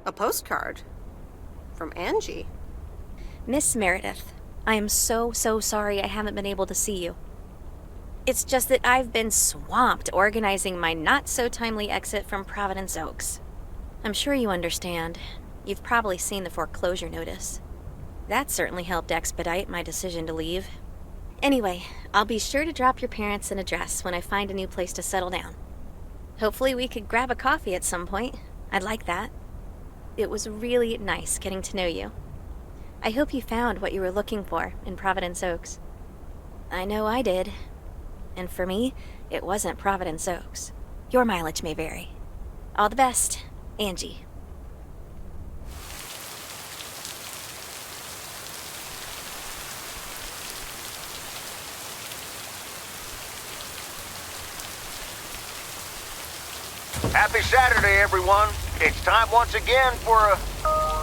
A postcard? From Angie? Miss Meredith, I am so sorry I haven't been able to see you. It's just that I've been swamped organizing my not-so-timely exit from Providence Oaks. I'm sure you understand. You've probably seen the foreclosure notice. That certainly helped expedite my decision to leave. Anyway, I'll be sure to drop your parents an address when I find a new place to settle down. Hopefully we could grab a coffee at some point. I'd like that. It was really nice getting to know you. I hope you found what you were looking for in Providence Oaks. I know I did. And for me, it wasn't Providence Oaks. Your mileage may vary. All the best, Angie. Happy Saturday, everyone. It's time once again for a...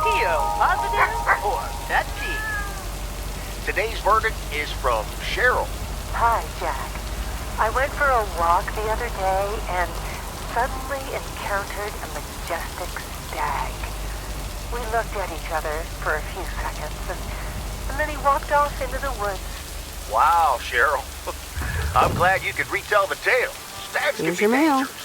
P.O. positive or that P? Today's verdict is from Cheryl. Hi, Jack. I went for a walk the other day and suddenly encountered a majestic stag. We looked at each other for a few seconds and then he walked off into the woods. Wow, Cheryl. I'm glad you could retell the tale. Stags can Here's be your mail. dangerous.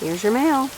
Here's your mail.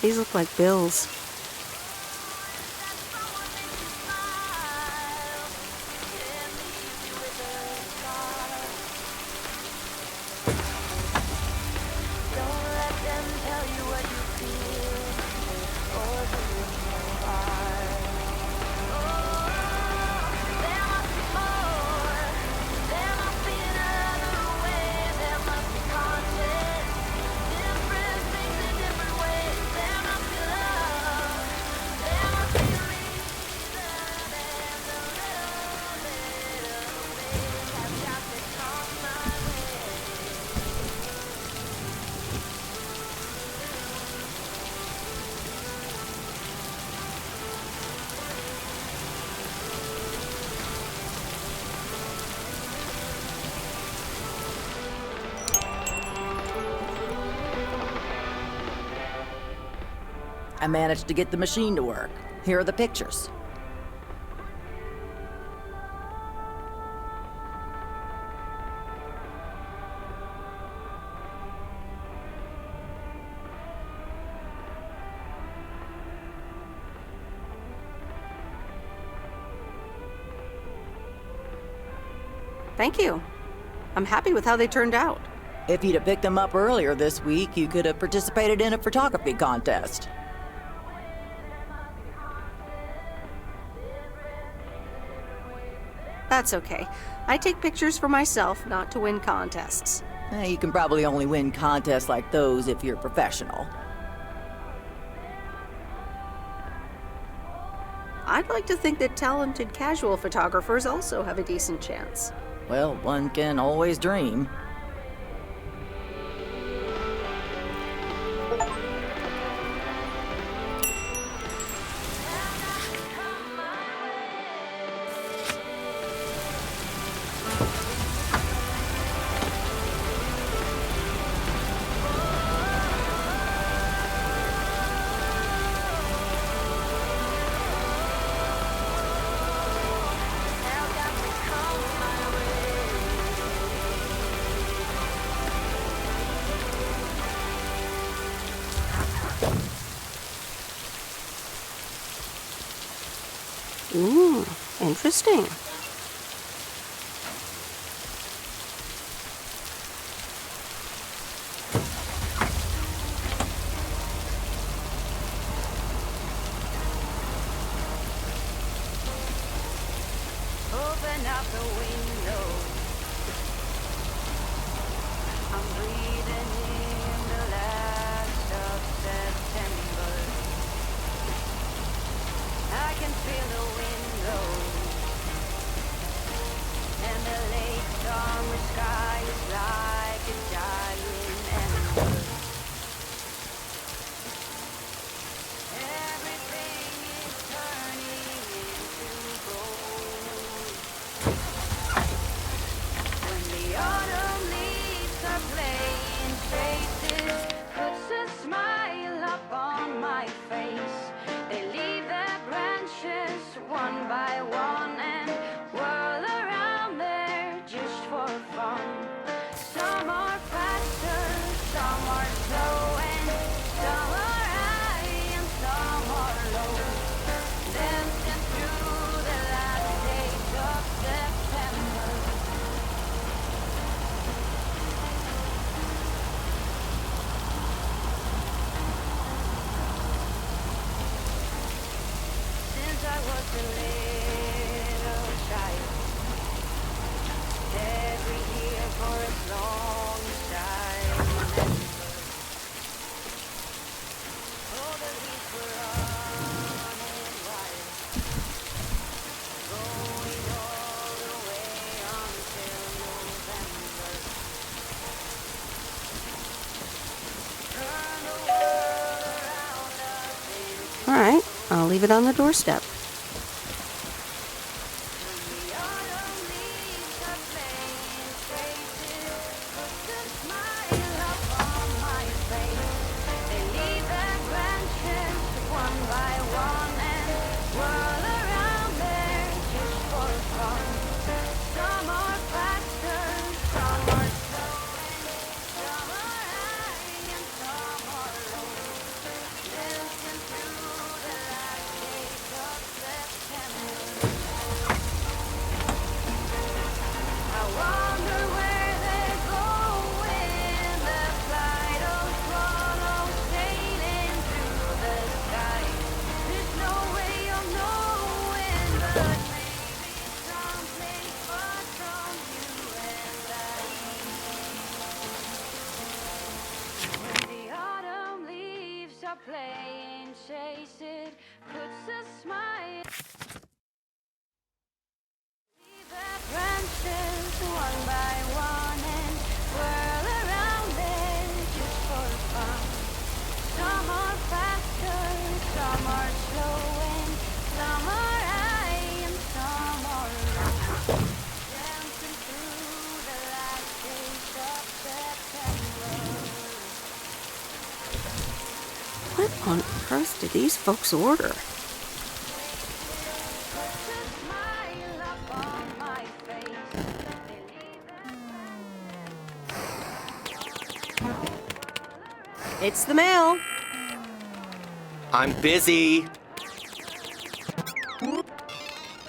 These look like bills. I managed to get the machine to work. Here are the pictures. Thank you. I'm happy with how they turned out. If you'd have picked them up earlier this week, you could have participated in a photography contest. That's okay. I take pictures for myself, not to win contests. You can probably only win contests like those if you're professional. I'd like to think that talented casual photographers also have a decent chance. Well, one can always dream. Interesting. Open up the window. I'm breathing in the last of September. I can feel the window and the late summer sky is like a dying ember. Everything is turning into gold. When the autumn leaves are playing faces, puts a smile up on my face. They leave their branches one by one and whirl around there just for fun. Some are faster, some are slow, and some are high and some are low. Dancing through the last days of September. Since I was a little child, every year for as long as I remember, all the leaves were running wild, going all the way until November. Turn the world around us into All right, I'll leave it on the doorstep. the autumn leaves are playing faces, puts a smile up on my face. They leave their branches one by one and whirl around there just for fun. Some are faster, some are slow, and some are high and some are low. Dancing through the last days of September. I wonder where they're going. The flight of swallows sailing through the sky. There's no way of knowing, but maybe someplace far from you and I. When the autumn leaves are playing chase, it puts a smile. Leave their branches one by one and whirl around there just for fun. Some are faster, some are slow, and some are high and some are low. Dancing through the last days of September. What on earth did these folks order? Puts a smile up on my face. They leave their It's the mail. I'm busy.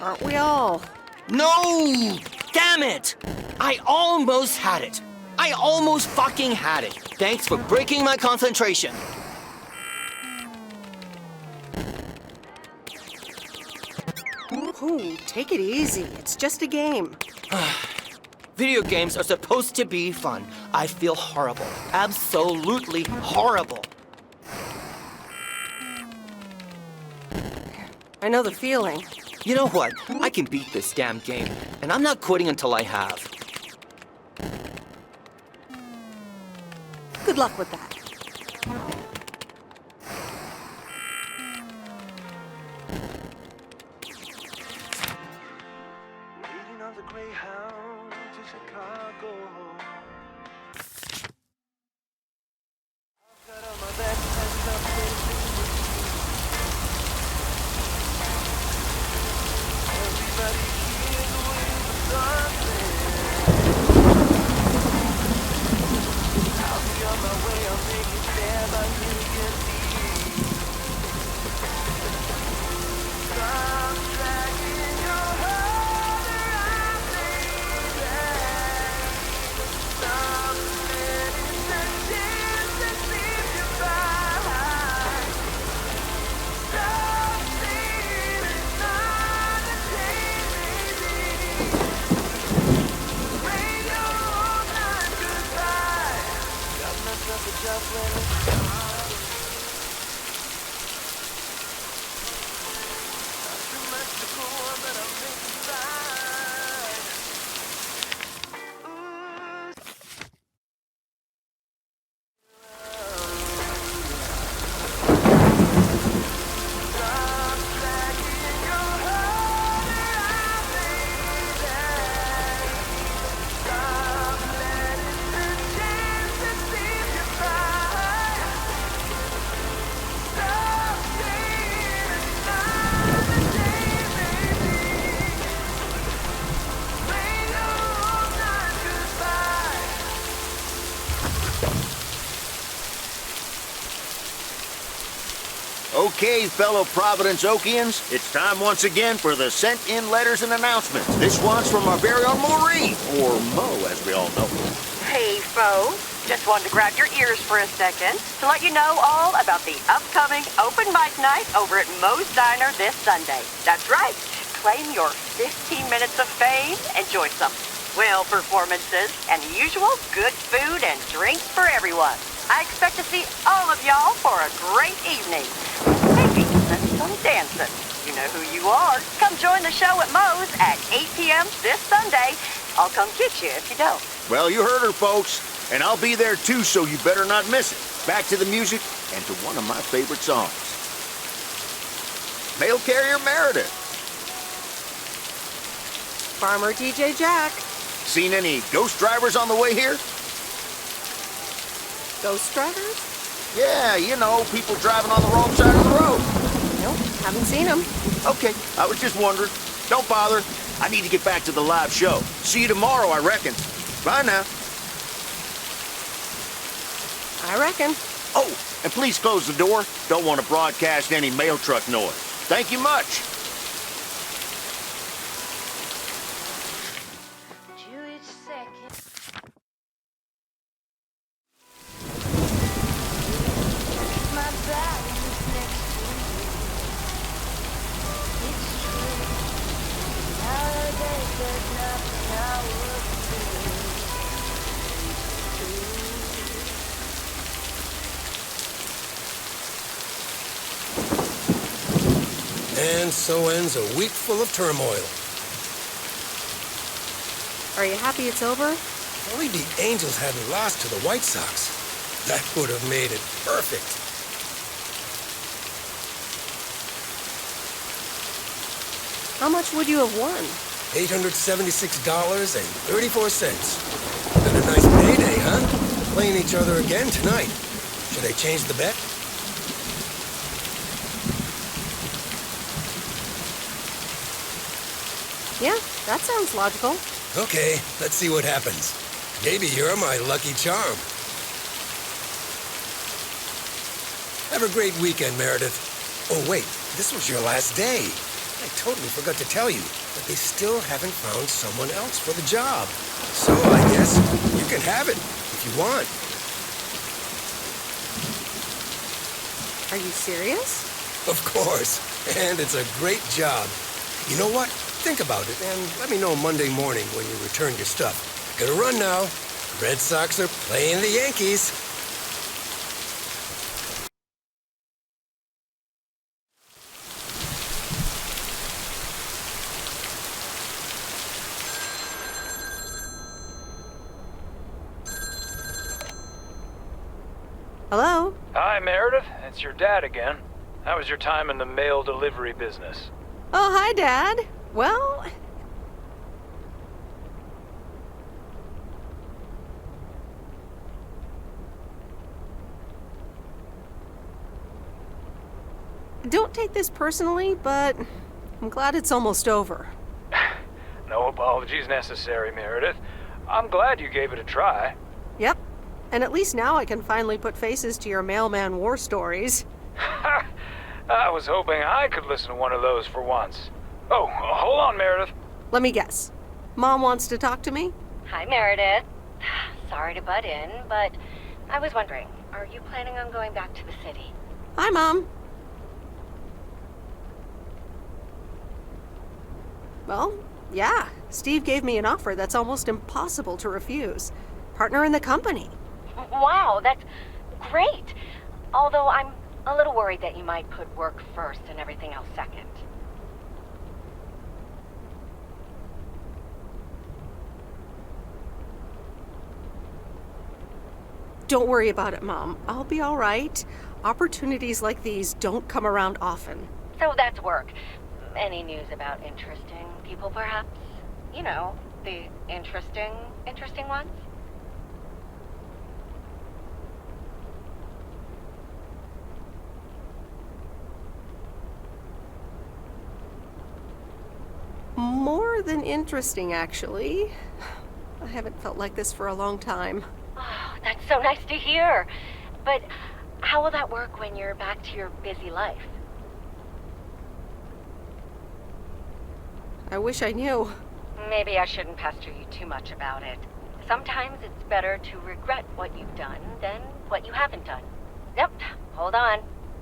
Aren't we all? No! Damn it! I almost had it. I almost fucking had it. Thanks for breaking my concentration. Oh, take it easy. It's just a game. Video games are supposed to be fun. I feel horrible. Absolutely horrible. I know the feeling. You know what? I can beat this damn game, and I'm not quitting until I have. Good luck with that. Waiting on the Greyhound to Chicago. I've got all my bags packed up, ready to leave. Everybody here with something. I'll be on my way, Okay, fellow Providence Okians, it's time once again for the sent-in letters and announcements. This one's from our very own Maureen, or Mo, as we all know. Hey, folks. Just wanted to grab your ears for a second to let you know all about the upcoming open mic night over at Mo's Diner this Sunday. That's right. Claim your 15 minutes of fame. Enjoy some swell performances and the usual good food and drinks for everyone. I expect to see all of y'all for a great evening. Maybe even some dancing. You know who you are. Come join the show at Mo's at 8 p.m. this Sunday. I'll come get you if you don't. Well, you heard her, folks. And I'll be there too, so you better not miss it. Back to the music and to one of my favorite songs. Mail carrier Meredith. Farmer DJ Jack. Seen any ghost drivers on the way here? Ghost drivers? Yeah, you know, people driving on the wrong side of the road. Nope, haven't seen them. Okay, I was just wondering. Don't bother. I need to get back to the live show. See you tomorrow, I reckon. Bye now. I reckon. Oh, and please close the door. Don't want to broadcast any mail truck noise. Thank you much. Jewish second. My body's next to you. It's true. Nowadays there's nothing I would do. And so ends a week full of turmoil. Are you happy it's over? If only the Angels hadn't lost to the White Sox. That would have made it perfect. How much would you have won? $876.34. Been a nice payday, huh? Playing each other again tonight. Should I change the bet? Yeah, that sounds logical. Okay, let's see what happens. Maybe you're my lucky charm. Have a great weekend, Meredith. Oh, wait, this was your last day. I totally forgot to tell you, but they still haven't found someone else for the job. So I guess you can have it if you want. Are you serious? Of course, and it's a great job. You know what? Think about it, and let me know Monday morning when you return your stuff. Gotta run now. Red Sox are playing the Yankees. Hello? Hi, Meredith. It's your dad again. How was your time in the mail delivery business? Oh, hi, Dad. Well... Don't take this personally, but I'm glad it's almost over. No apologies necessary, Meredith. I'm glad you gave it a try. Yep. And at least now I can finally put faces to your mailman war stories. I was hoping I could listen to one of those for once. Oh, hold on, Meredith. Let me guess. Mom wants to talk to me? Hi, Meredith. Sorry to butt in, but I was wondering, are you planning on going back to the city? Hi, Mom. Well, yeah. Steve gave me an offer that's almost impossible to refuse. Partner in the company. Wow, that's great. Although I'm a little worried that you might put work first and everything else second. Don't worry about it, Mom. I'll be all right. Opportunities like these don't come around often. So that's work. Any news about interesting people, perhaps? You know, the interesting ones? More than interesting, actually. I haven't felt like this for a long time. Oh, that's so nice to hear. But how will that work when you're back to your busy life? I wish I knew. Maybe I shouldn't pester you too much about it. Sometimes it's better to regret what you've done than what you haven't done. Yep, hold on.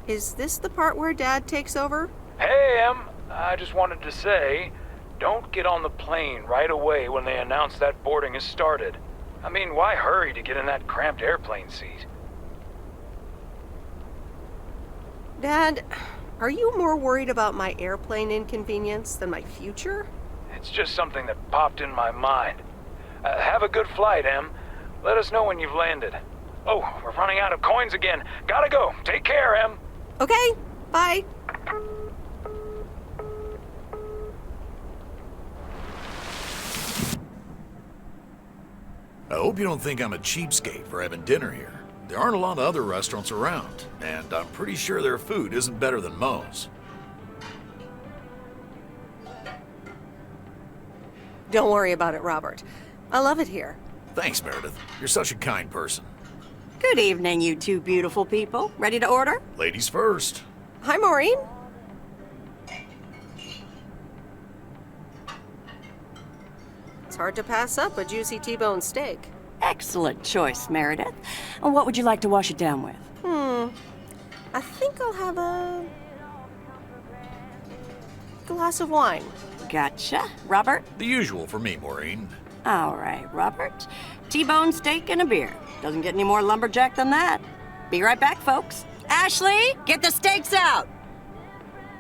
Is this the part where Dad takes over? Hey, Em. I just wanted to say, don't get on the plane right away when they announce that boarding has started. I mean, why hurry to get in that cramped airplane seat? Dad, are you more worried about my airplane inconvenience than my future? It's just something that popped in my mind. Have a good flight, Em. Let us know when you've landed. Oh, we're running out of coins again. Gotta go. Take care, Em. Okay, bye. I hope you don't think I'm a cheapskate for having dinner here. There aren't a lot of other restaurants around, and I'm pretty sure their food isn't better than Moe's. Don't worry about it, Robert. I love it here. Thanks, Meredith. You're such a kind person. Good evening, you two beautiful people. Ready to order? Ladies first. Hi, Maureen. It's hard to pass up a juicy T-bone steak. Excellent choice, Meredith. And what would you like to wash it down with? I think I'll have a glass of wine. Gotcha. Robert? The usual for me, Maureen. All right, Robert. T-bone steak and a beer. Doesn't get any more lumberjack than that. Be right back, folks. Ashley, get the steaks out!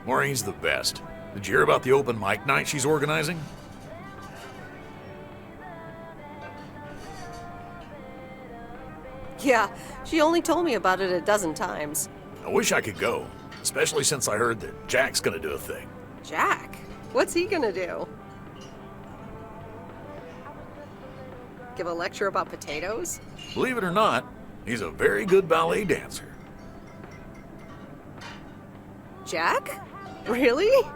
Maureen's the best. Did you hear about the open mic night she's organizing? Yeah, she only told me about it a dozen times. I wish I could go, especially since I heard that Jack's gonna do a thing. Jack? What's he gonna do? Give a lecture about potatoes? Believe it or not, he's a very good ballet dancer. Jack? Really?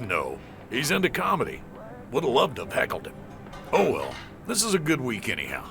No, he's into comedy. Would've loved to have heckled him. Oh well, this is a good week anyhow.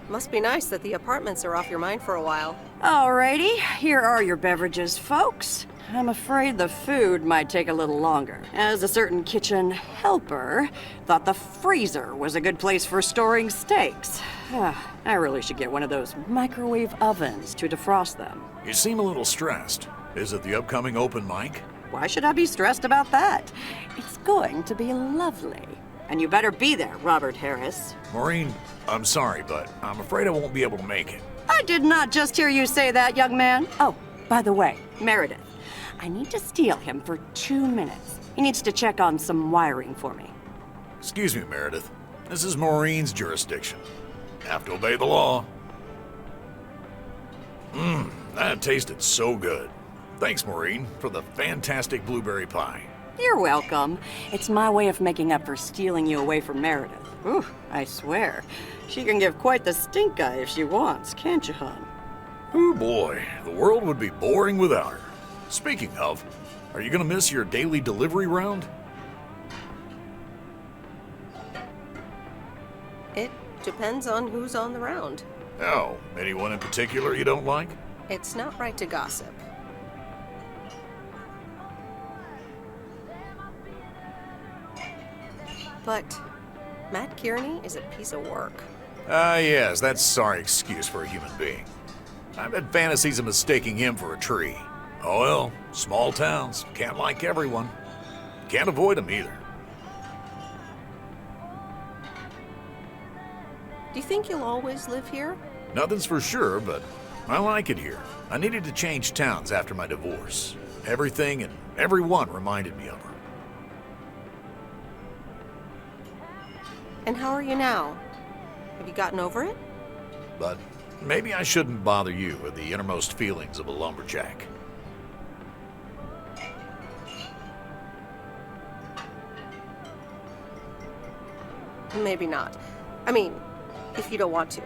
Must be nice that the apartments are off your mind for a while. Alrighty, here are your beverages, folks. I'm afraid the food might take a little longer, as a certain kitchen helper thought the freezer was a good place for storing steaks. I really should get one of those microwave ovens to defrost them. You seem a little stressed. Is it the upcoming open mic? Why should I be stressed about that? It's going to be lovely. And you better be there, Robert Harris. Maureen, I'm sorry, but I'm afraid I won't be able to make it. I did not just hear you say that, young man. Oh, by the way, Meredith, I need to steal him for 2 minutes. He needs to check on some wiring for me. Excuse me, Meredith. This is Maureen's jurisdiction. Have to obey the law. That tasted so good. Thanks, Maureen, for the fantastic blueberry pie. You're welcome. It's my way of making up for stealing you away from Meredith. Ooh, I swear. She can give quite the stink eye if she wants, can't you, hon? Oh boy, the world would be boring without her. Speaking of, are you gonna miss your daily delivery round? It depends on who's on the round. Oh, anyone in particular you don't like? It's not right to gossip. But Matt Kearney is a piece of work. Yes, that's a sorry excuse for a human being. I've had fantasies of mistaking him for a tree. Oh well, small towns, can't like everyone. Can't avoid them either. Do you think you'll always live here? Nothing's for sure, but I like it here. I needed to change towns after my divorce. Everything and everyone reminded me of her. And how are you now? Have you gotten over it? But maybe I shouldn't bother you with the innermost feelings of a lumberjack. Maybe not. I mean, if you don't want to.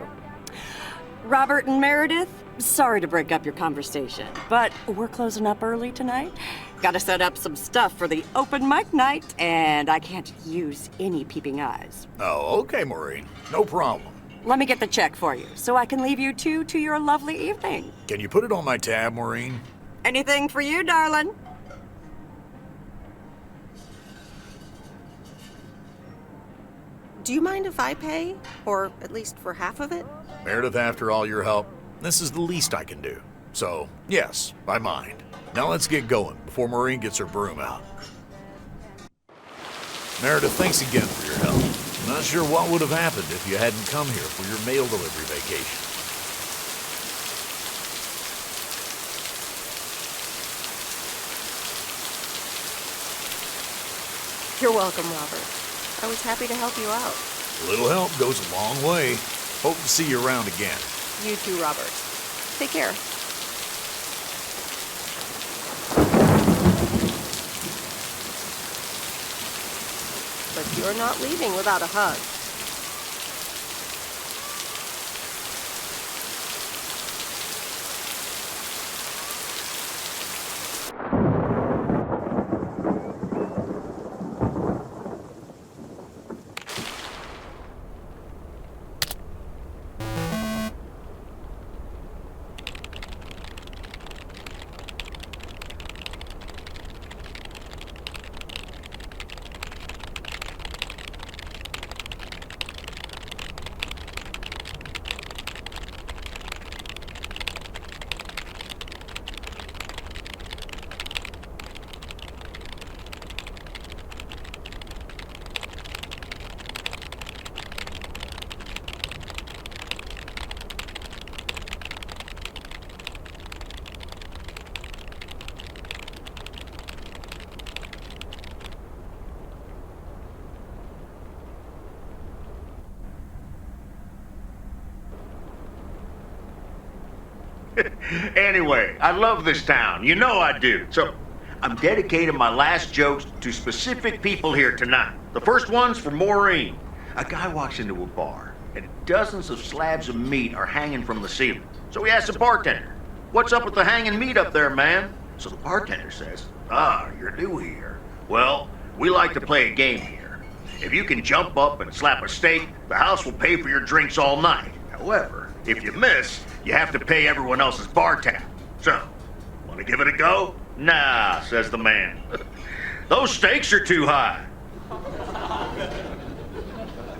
Robert and Meredith, sorry to break up your conversation, but we're closing up early tonight. Gotta set up some stuff for the open mic night, and I can't use any peeping eyes. Oh, okay, Maureen. No problem. Let me get the check for you, so I can leave you two to your lovely evening. Can you put it on my tab, Maureen? Anything for you, darling? Do you mind if I pay? Or at least for half of it? Meredith, after all your help, this is the least I can do. So, yes, I mind. Now let's get going before Maureen gets her broom out. Meredith, thanks again for your help. I'm not sure what would have happened if you hadn't come here for your mail delivery vacation. You're welcome, Robert. I was happy to help you out. A little help goes a long way. Hope to see you around again. You too, Robert. Take care. But you're not leaving without a hug. Anyway, I love this town. You know I do. So, I'm dedicating my last jokes to specific people here tonight. The first one's for Maureen. A guy walks into a bar, and dozens of slabs of meat are hanging from the ceiling. So he asks the bartender, "What's up with the hanging meat up there, man?" So the bartender says, "Ah, you're new here. Well, we like to play a game here. If you can jump up and slap a steak, the house will pay for your drinks all night. However, if you miss, you have to pay everyone else's bar tab. So, want to give it a go?" "Nah," says the man. "Those stakes are too high."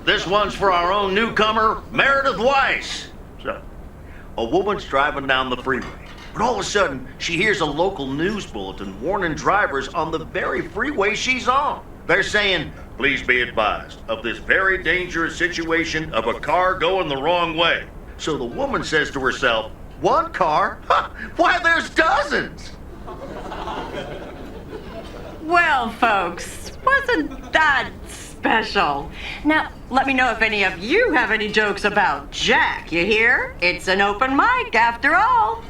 This one's for our own newcomer, Meredith Weiss. So, a woman's driving down the freeway, but all of a sudden, she hears a local news bulletin warning drivers on the very freeway she's on. They're saying, "Please be advised of this very dangerous situation of a car going the wrong way." So the woman says to herself, "One car? Ha! Why, there's dozens!" Well, folks, wasn't that special? Now, let me know if any of you have any jokes about Jack, you hear? It's an open mic after all.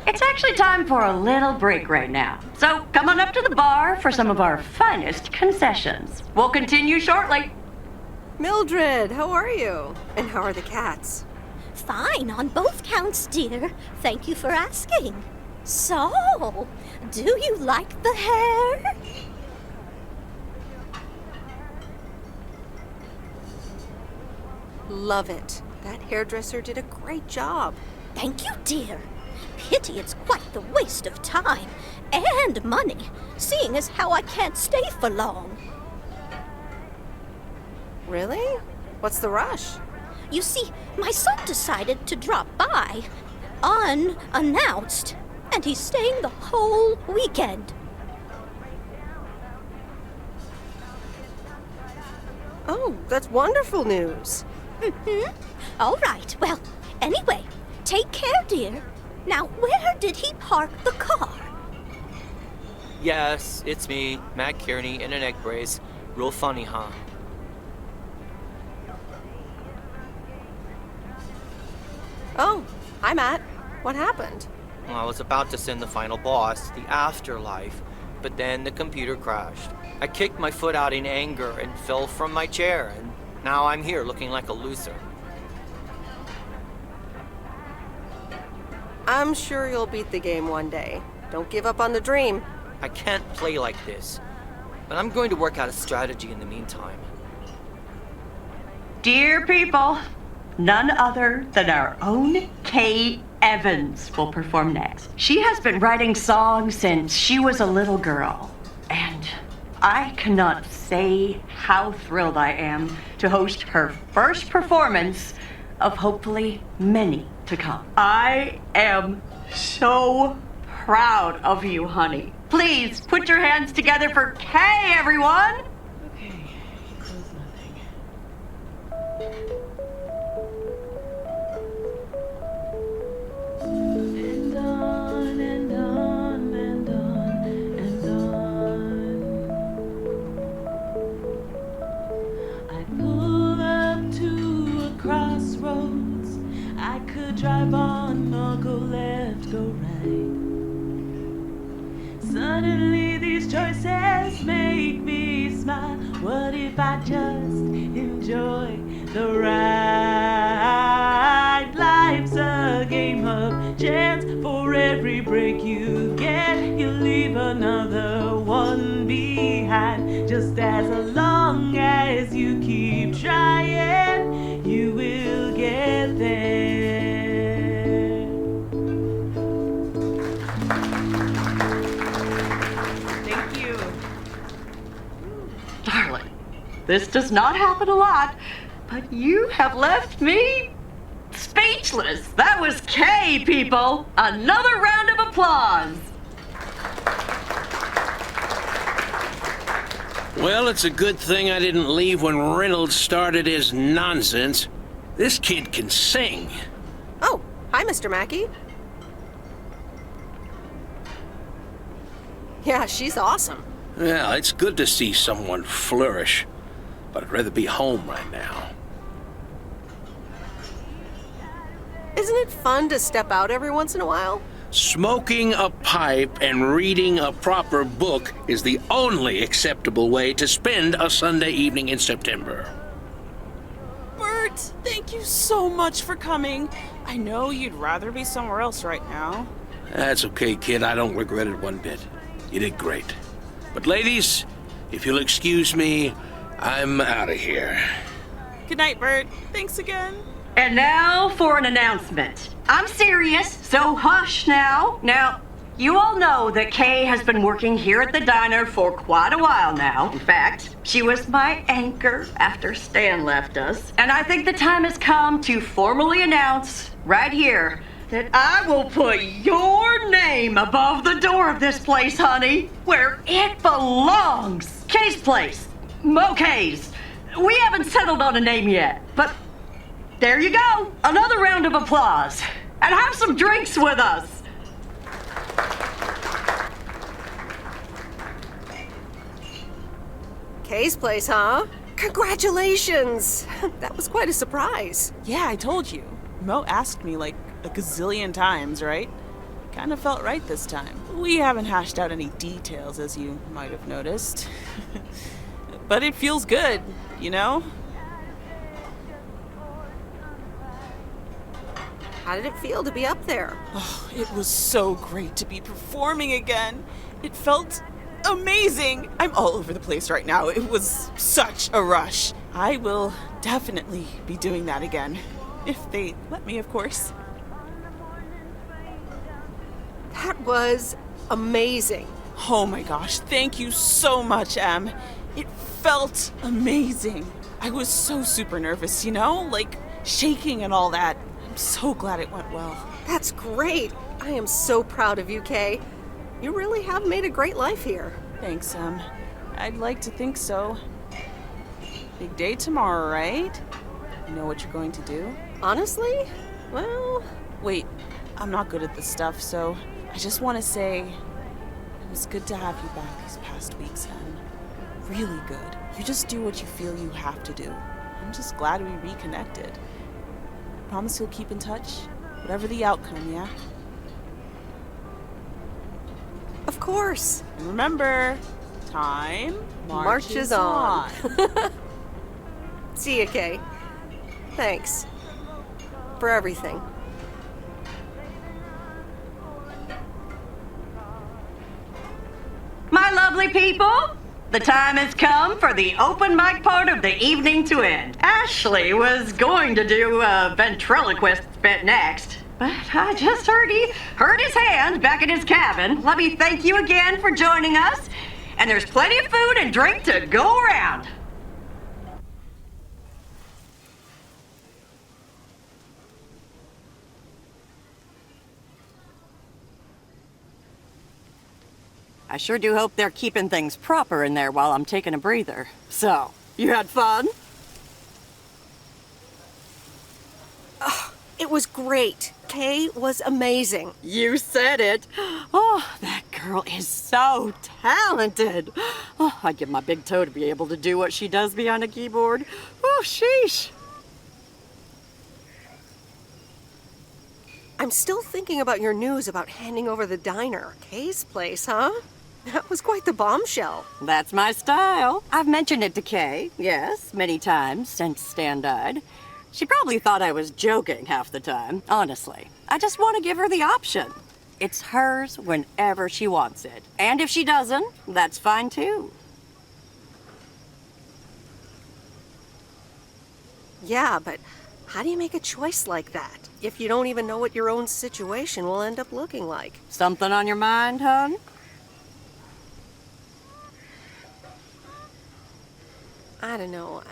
It's actually time for a little break right now. So come on up to the bar for some of our finest concessions. We'll continue shortly. Mildred, how are you? And how are the cats? Fine on both counts, dear. Thank you for asking. So, do you like the hair? Love it. That hairdresser did a great job. Thank you, dear. Pity it's quite the waste of time and money, seeing as how I can't stay for long. Really? What's the rush? You see, my son decided to drop by, unannounced, and he's staying the whole weekend. Oh, that's wonderful news. Mm-hmm. All right, well, anyway, take care, dear. Now, where did he park the car? Yes, it's me, Matt Kearney, in an egg brace. Real funny, huh? Oh, hi, Matt. What happened? Well, I was about to send the final boss to the afterlife, but then the computer crashed. I kicked my foot out in anger and fell from my chair, and now I'm here looking like a loser. I'm sure you'll beat the game one day. Don't give up on the dream. I can't play like this, but I'm going to work out a strategy in the meantime. Dear people, none other than our own KT. Evans will perform next. She has been writing songs since she was a little girl. And I cannot say how thrilled I am to host her first performance of hopefully many to come. I am so proud of you, honey. Please put your hands together for Kay, everyone! Okay, close nothing. And on and on and on and on. I pull up to a crossroads. I could drive on or go left, go right. Suddenly these choices make me smile. What if I just enjoy the ride? Life's a game of chance. For every break you get, you leave another one behind. Just as long as you keep trying, you will get there. Thank you. Darling, this does not happen a lot, but you have left me speechless. That was Kay, people. Another round of applause. Well, it's a good thing I didn't leave when Reynolds started his nonsense. This kid can sing. Oh, hi, Mr. Mackey. Yeah, she's awesome. Well, it's good to see someone flourish, but I'd rather be home right now. Isn't it fun to step out every once in a while? Smoking a pipe and reading a proper book is the only acceptable way to spend a Sunday evening in September. Bert, thank you so much for coming. I know you'd rather be somewhere else right now. That's okay, kid. I don't regret it one bit. You did great. But ladies, if you'll excuse me, I'm out of here. Good night, Bert. Thanks again. And now for an announcement. I'm serious, so hush now. Now, you all know that Kay has been working here at the diner for quite a while now. In fact, she was my anchor after Stan left us. And I think the time has come to formally announce right here that I will put your name above the door of this place, honey, where it belongs. Kay's place. Mo Kay's. We haven't settled on a name yet, but there you go. Another round of applause. And have some drinks with us. Kay's place, huh? Congratulations! That was quite a surprise. Yeah, I told you. Mo asked me like a gazillion times, right? Kinda felt right this time. We haven't hashed out any details, as you might have noticed. But it feels good, you know? How did it feel to be up there? Oh, it was so great to be performing again. It felt amazing. I'm all over the place right now. It was such a rush. I will definitely be doing that again. If they let me, of course. That was amazing. Oh my gosh, thank you so much, Em. It felt amazing. I was so super nervous, you know? Like, shaking and all that. I'm so glad it went well. That's great. I am so proud of you, Kay. You really have made a great life here. Thanks, Em. I'd like to think so. Big day tomorrow, right? You know what you're going to do? Honestly? Well... Wait, I'm not good at this stuff, so I just want to say it was good to have you back these past weeks, Em. Really good. You just do what you feel you have to do. I'm just glad we reconnected. Promise you'll keep in touch, whatever the outcome, yeah? Of course. And remember, time marches on. See ya, Kay. Thanks. For everything. My lovely people, the time has come for the open mic part of the evening to end. Ashley was going to do a ventriloquist bit next, but I just heard he hurt his hand back in his cabin. Let me thank you again for joining us. And there's plenty of food and drink to go around. I sure do hope they're keeping things proper in there while I'm taking a breather. So, you had fun? Oh, it was great. Kay was amazing. You said it. Oh, that girl is so talented. Oh, I'd give my big toe to be able to do what she does behind a keyboard. Oh, sheesh. I'm still thinking about your news about handing over the diner. Kay's place, huh? That was quite the bombshell. That's my style. I've mentioned it to Kay, yes, many times since Stan died. She probably thought I was joking half the time, honestly. I just want to give her the option. It's hers whenever she wants it. And if she doesn't, that's fine too. Yeah, but how do you make a choice like that if you don't even know what your own situation will end up looking like? Something on your mind, hon? I don't know.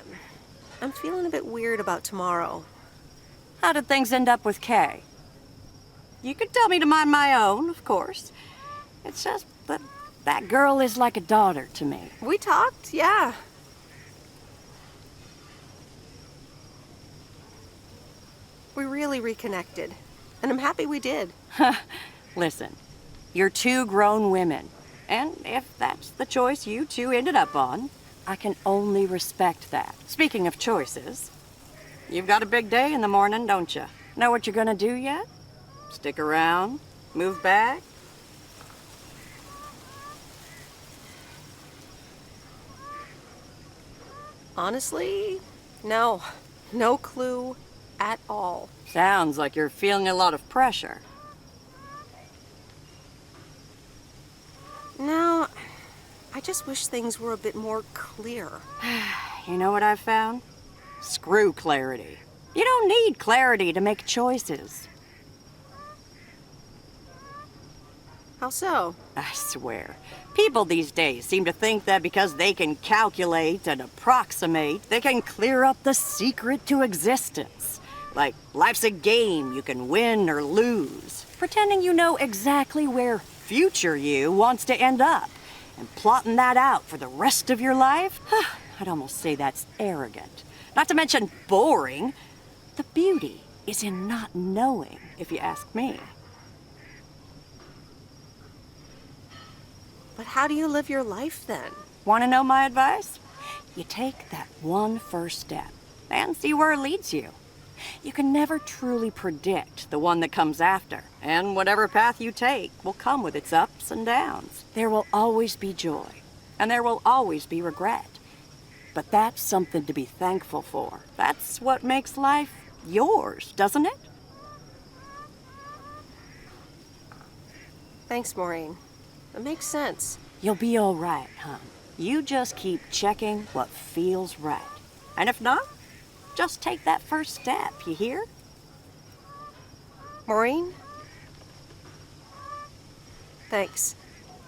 I'm feeling a bit weird about tomorrow. How did things end up with Kay? You could tell me to mind my own, of course. It's just that girl is like a daughter to me. We talked, yeah. We really reconnected, and I'm happy we did. Listen, you're two grown women, and if that's the choice you two ended up on, I can only respect that. Speaking of choices, you've got a big day in the morning, don't you? Know what you're gonna do yet? Stick around? Move back? Honestly, no. No clue at all. Sounds like you're feeling a lot of pressure. No, I just wish things were a bit more clear. You know what I've found? Screw clarity. You don't need clarity to make choices. How so? I swear, people these days seem to think that because they can calculate and approximate, they can clear up the secret to existence. Like life's a game you can win or lose, pretending you know exactly where future you wants to end up, and plotting that out for the rest of your life. I'd almost say that's arrogant. Not to mention boring. The beauty is in not knowing, if you ask me. But how do you live your life then? Want to know my advice? You take that one first step and see where it leads you. You can never truly predict the one that comes after, and whatever path you take will come with its ups and downs. There will always be joy, and there will always be regret. But that's something to be thankful for. That's what makes life yours, doesn't it? Thanks, Maureen. It makes sense. You'll be all right, hon. You just keep checking what feels right. And if not, just take that first step, you hear? Maureen? Thanks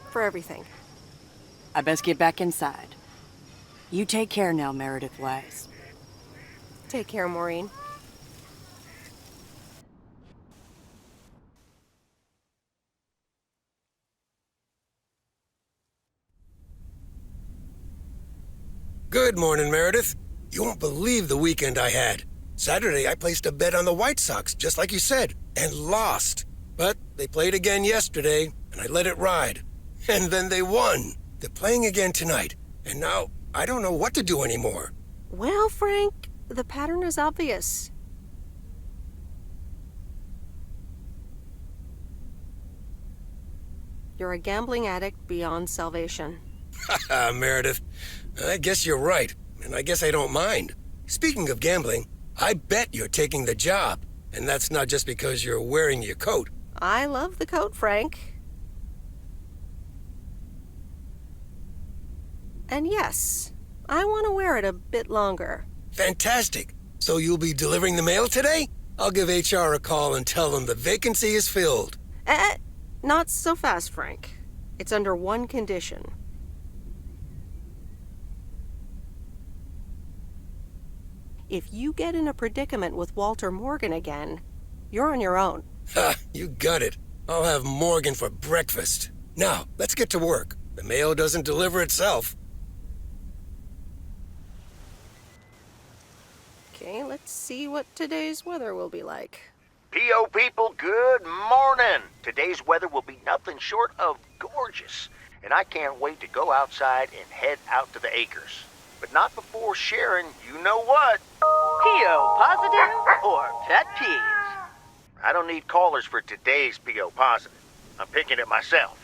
for everything. I best get back inside. You take care now, Meredith Weiss. Take care, Maureen. Good morning, Meredith. You won't believe the weekend I had. Saturday, I placed a bet on the White Sox, just like you said, and lost. But they played again yesterday, and I let it ride. And then they won. They're playing again tonight, and now I don't know what to do anymore. Well, Frank, the pattern is obvious. You're a gambling addict beyond salvation. Haha, Meredith. I guess you're right, and I guess I don't mind. Speaking of gambling, I bet you're taking the job, and that's not just because you're wearing your coat. I love the coat, Frank. And yes, I want to wear it a bit longer. Fantastic. So you'll be delivering the mail today? I'll give HR a call and tell them the vacancy is filled. Not so fast, Frank. It's under one condition. If you get in a predicament with Walter Morgan again, you're on your own. Ha, you got it. I'll have Morgan for breakfast. Now, let's get to work. The mail doesn't deliver itself. Okay, let's see what today's weather will be like. P.O. people, good morning. Today's weather will be nothing short of gorgeous, and I can't wait to go outside and head out to the acres. But not before sharing, you know what? P.O. positive or pet peeves? I don't need callers for today's P.O. positive. I'm picking it myself.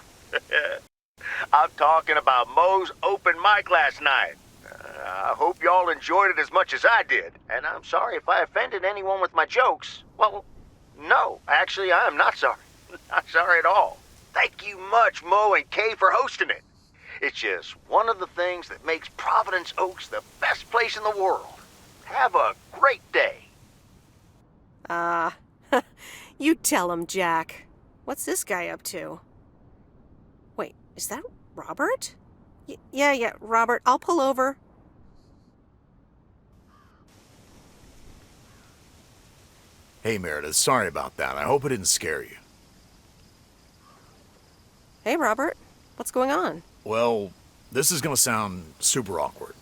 I'm talking about Mo's open mic last night. I hope y'all enjoyed it as much as I did, and I'm sorry if I offended anyone with my jokes. Well, no, actually, I am not sorry. Not sorry at all. Thank you much, Mo and Kay, for hosting it. It's just one of the things that makes Providence Oaks the best place in the world. Have a great day. You tell him, Jack. What's this guy up to? Wait, is that Robert? Yeah, Robert, I'll pull over. Hey, Meredith, sorry about that. I hope it didn't scare you. Hey, Robert. What's going on? Well, this is gonna sound super awkward,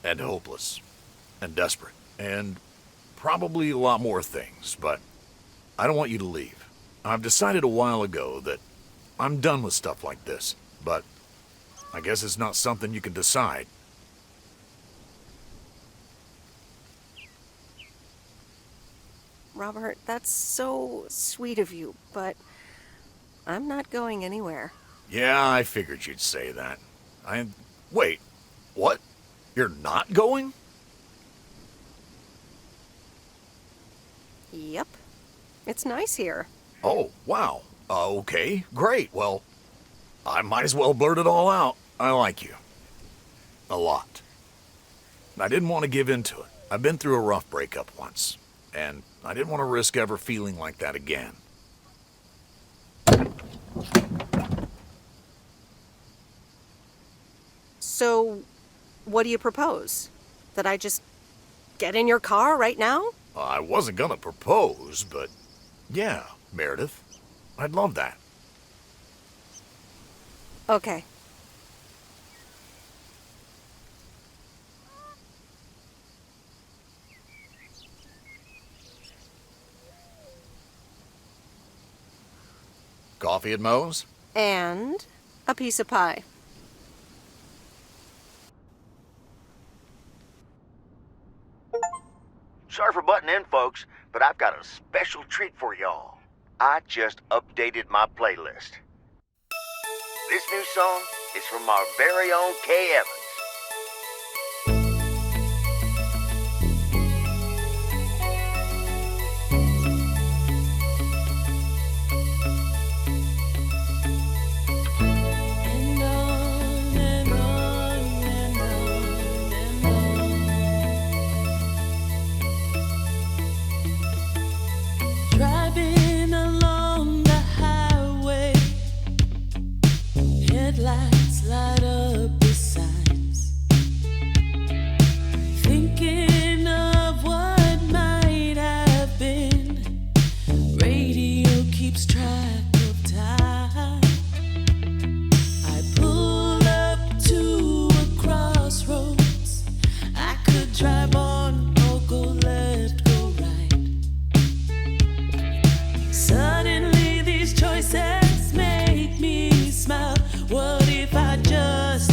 and hopeless, and desperate, and probably a lot more things, but I don't want you to leave. I've decided a while ago that I'm done with stuff like this, but I guess it's not something you can decide. Robert, that's so sweet of you, but I'm not going anywhere. Yeah, I figured you'd say that. Wait, what? You're not going? Yep. It's nice here. Oh, wow. Okay, great. Well, I might as well blurt it all out. I like you. A lot. I didn't want to give in to it. I've been through a rough breakup once, and I didn't want to risk ever feeling like that again. So, what do you propose? That I just get in your car right now? I wasn't gonna propose, but yeah, Meredith. I'd love that. Okay. Coffee at Mo's? And a piece of pie. Sorry for butting in, folks, but I've got a special treat for y'all. I just updated my playlist. This new song is from our very own Kay Evans. Driving along the highway, headlights